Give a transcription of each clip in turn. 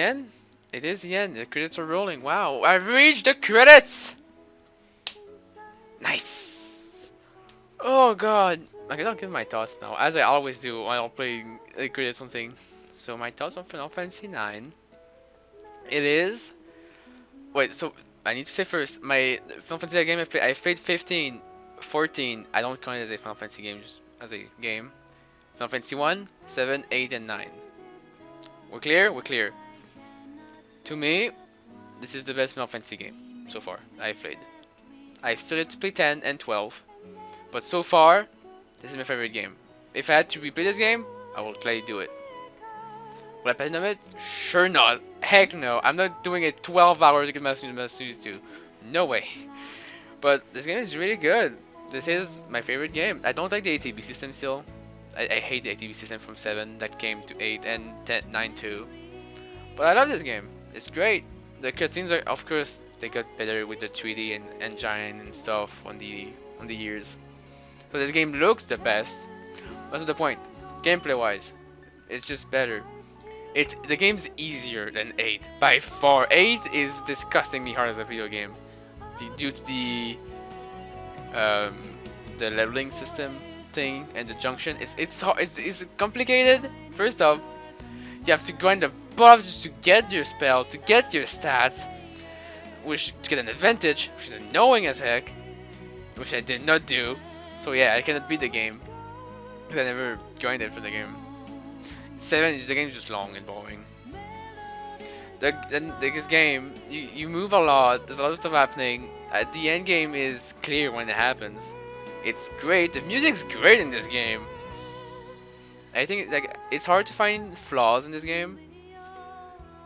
10? It is the end. The credits are rolling. Wow, I've reached the credits! Nice! Oh god. Okay, I'll give my thoughts now, as I always do when I'll play credits something. So my thoughts on Final Fantasy 9. It is... Wait, so I need to say first, my Final Fantasy game I've played 15, 14. I don't count it as a Final Fantasy game, just as a game. Final Fantasy 1, 7, 8, and 9. We're clear? We're clear. To me, this is the best Final Fantasy game so far I've played. I still have to play 10 and 12, but so far, this is my favorite game. If I had to replay this game, I will gladly do it. Will I platinum it? Sure not. Heck no. I'm not doing it 12 hours to get Master 2. No way. But this game is really good. This is my favorite game. I don't like the ATB system still. I hate the ATB system from 7 that came to 8 and 10, 9 too. But I love this game. It's great. The cutscenes are, of course, they got better with the 3D and engine and stuff on the years. So this game looks the best. That's the point. Gameplay wise, it's just better. The game's easier than 8 by far. 8 is disgustingly hard as a video game due to the leveling system thing and the junction. It's hard. It's complicated. First off, you have to grind the buff just to get your spell, to get your stats, to get an advantage, which is annoying as heck, which I did not do. So yeah, I cannot beat the game because I never grinded for the game. 7, the game's just long and boring. This game, you move a lot, there's a lot of stuff happening. The end game is clear when it happens. It's great, the music's great in this game. I think it's hard to find flaws in this game.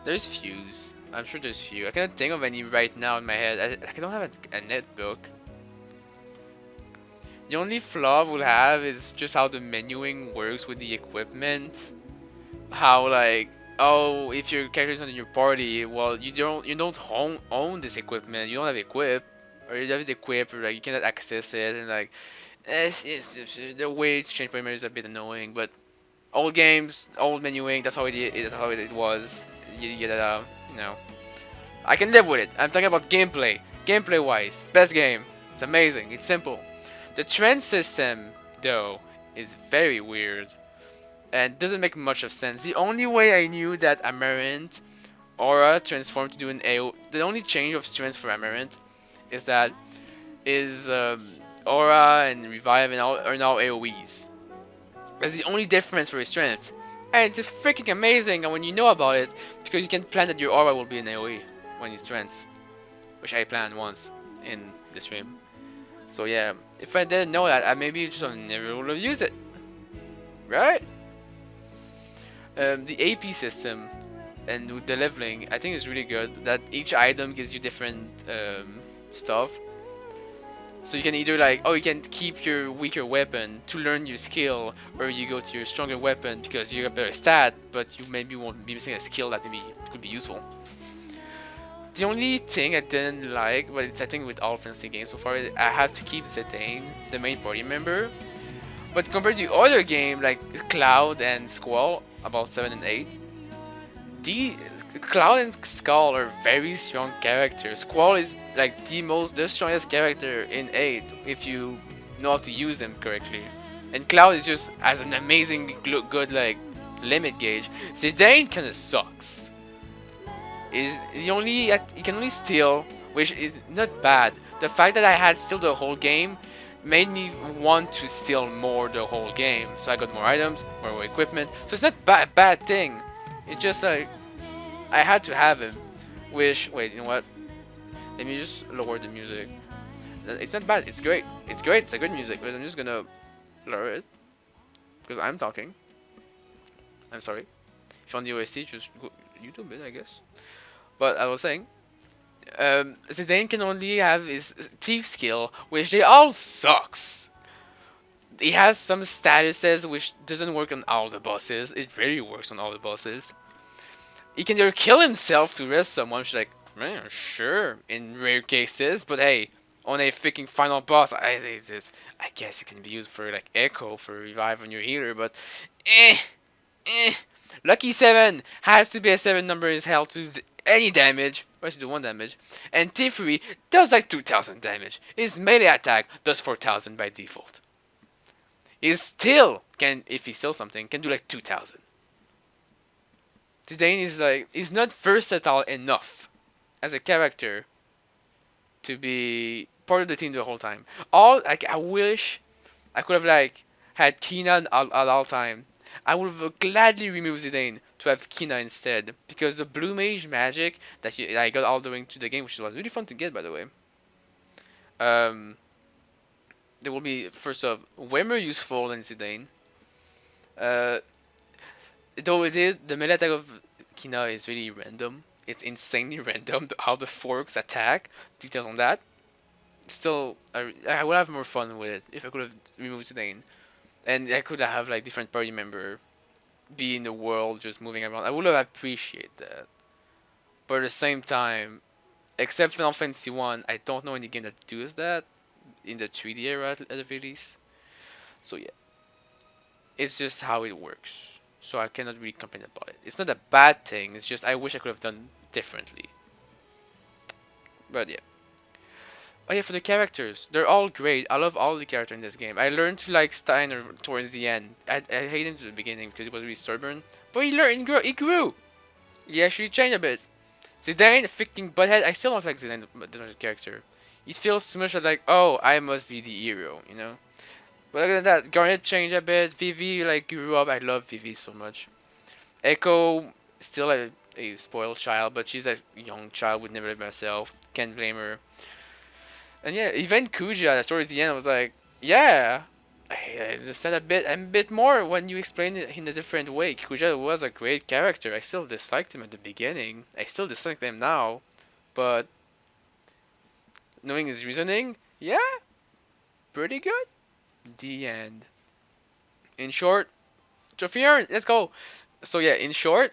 There's fews. I'm sure there's few. I cannot think of any right now in my head. I don't have a netbook. The only flaw we'll have is just how the menuing works with the equipment. How like, oh, if your character is not in your party, well, you don't own this equipment. You don't have equip, or you have it equipped, or like you cannot access it, and like, the way to change parameters is a bit annoying. But old games, old menuing, that's how it was. You know, I can live with it. I'm talking about gameplay. Gameplay wise, best game. It's amazing. It's simple. The trend system, though, is very weird and doesn't make much of sense. The only way I knew that Amaranth Aura transformed to do an AO, the only change of strengths for Amaranth is that Aura and Revive and all are now AoEs. That's the only difference for his strength. And it's freaking amazing, and when you know about it, because you can plan that your Aura will be an AoE when you strengths, which I planned once in the stream. So yeah, if I didn't know that, I maybe just never would have used it, right? The AP system and with the leveling, I think is really good. That each item gives you different stuff. So you can either like, oh, you can keep your weaker weapon to learn your skill, or you go to your stronger weapon because you have a better stat, but you maybe won't be missing a skill that maybe could be useful. The only thing I didn't like, but it's I think with all fantasy games so far, is I have to keep Zidane, the main party member. But compared to other game like Cloud and Squall, about 7 and 8, the Cloud and Skull are very strong characters. Squall is like the strongest character in 8 if you know how to use them correctly. And Cloud is just as an amazing good like limit gauge. Zidane kinda sucks. He can only steal, which is not bad. The fact that I had steal the whole game made me want to steal more the whole game. So I got more items, more equipment. So it's not a bad thing. It's just like I had to have him. Wait, you know what? Let me just lower the music. It's not bad. It's great. It's great. It's a good music. But I'm just gonna lower it because I'm talking. I'm sorry. If you're on the OST, just go YouTube it, I guess. But I was saying, Zidane can only have his thief skill, which they all sucks. He has some statuses which doesn't work on all the bosses. It really works on all the bosses. He can either kill himself to rest someone, which is like, man, sure, in rare cases, but hey, on a freaking final boss, I guess it can be used for like echo for revive on your healer, but Lucky 7 has to be a 7 number is held to any damage, or to do 1 damage. And T3 does like 2000 damage. His melee attack does 4000 by default. He still can, if he steals something, can do like 2000. Zidane is like, he's not versatile enough as a character to be part of the team the whole time. All like I wish I could have like had Kina at all time. I would have gladly removed Zidane to have Kina instead because the blue mage magic that I got all the way to the game, which was really fun to get by the way. Um, they will be first off way more useful than Zidane. Uh, though it is the melee attack of Kina is really random. It's insanely random how the forks attack. Details on that. Still, I would have more fun with it if I could have removed Zidane, and I could have like different party member be in the world just moving around. I would have appreciated that. But at the same time, except Final Fantasy 1, I don't know any game that does that in the 3D era at the very least. So yeah, it's just how it works. So I cannot really complain about it. It's not a bad thing. It's just I wish I could have done differently. But yeah. Oh yeah, for the characters, they're all great. I love all the characters in this game. I learned to like Steiner towards the end. I hate him to the beginning because he was really stubborn, but he learned, he grew. He actually changed a bit. Zidane, freaking butthead. I still don't like Zidane, the character. It feels too much like, oh, I must be the hero, you know. But other than that, Garnet changed a bit. Vivi like grew up. I love Vivi so much. Echo, still a spoiled child, but she's a young child would never live herself. Can't blame her. And yeah, even Kuja towards the end was like, yeah, I understand a bit more when you explain it in a different way. Kuja was a great character. I still disliked him at the beginning. I still dislike him now, but knowing his reasoning, yeah, pretty good. The end. In short, trophy earned. Let's go. So yeah, in short,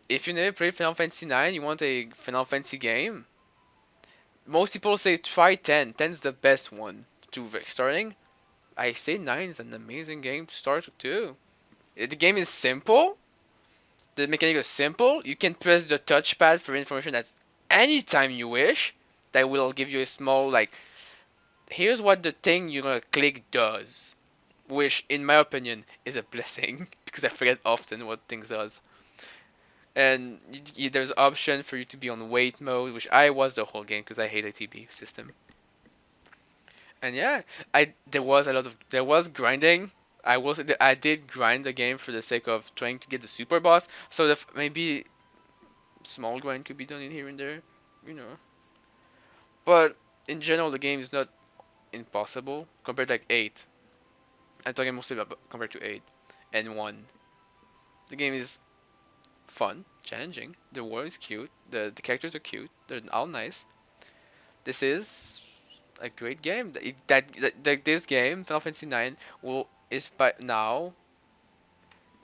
if you never played Final Fantasy 9, you want a Final Fantasy game. Most people say try 10. 10 is the best one to starting. I say 9 is an amazing game to start with too. The game is simple. The mechanic is simple. You can press the touchpad for information at any time you wish. That will give you a small like, here's what the thing you're gonna click does. Which, in my opinion, is a blessing because I forget often what things does. And there's option for you to be on wait mode, which I was the whole game because I hate a TB system. And yeah, there was grinding. I did grind the game for the sake of trying to get the super boss. So maybe small grind could be done in here and there, you know. But in general, the game is not impossible compared to like 8. I'm talking mostly about compared to 8 and 1. The game is fun, challenging. The world is cute. The characters are cute. They're all nice. This is a great game. This game, Final Fantasy 9, is by now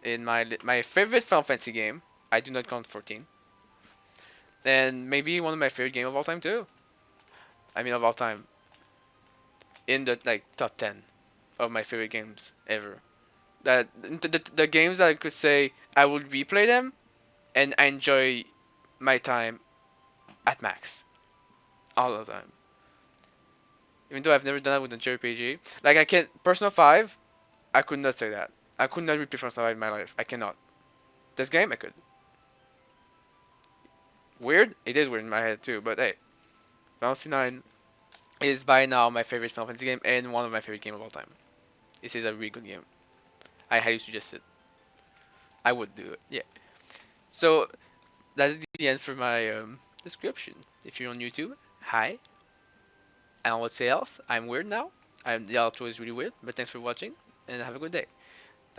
in my favorite Final Fantasy game. I do not count 14, and maybe one of my favorite game of all time too. I mean, of all time, in the like top 10 of my favorite games ever. That the games that I could say I would replay them, and I enjoy my time at max all the time. Even though I've never done that with a JRPG, like I can Persona 5, I could not say that. I could not replay Persona 5 in my life. I cannot. This game I could. Weird? It is weird in my head too, but hey, Final Fantasy 9 is by now my favorite Final Fantasy game and one of my favorite games of all time. This is a really good game. I highly suggest it. I would do it. Yeah. So that's the end for my description. If you're on YouTube, hi. And what say else? I'm weird now. The outro is really weird, but thanks for watching and have a good day.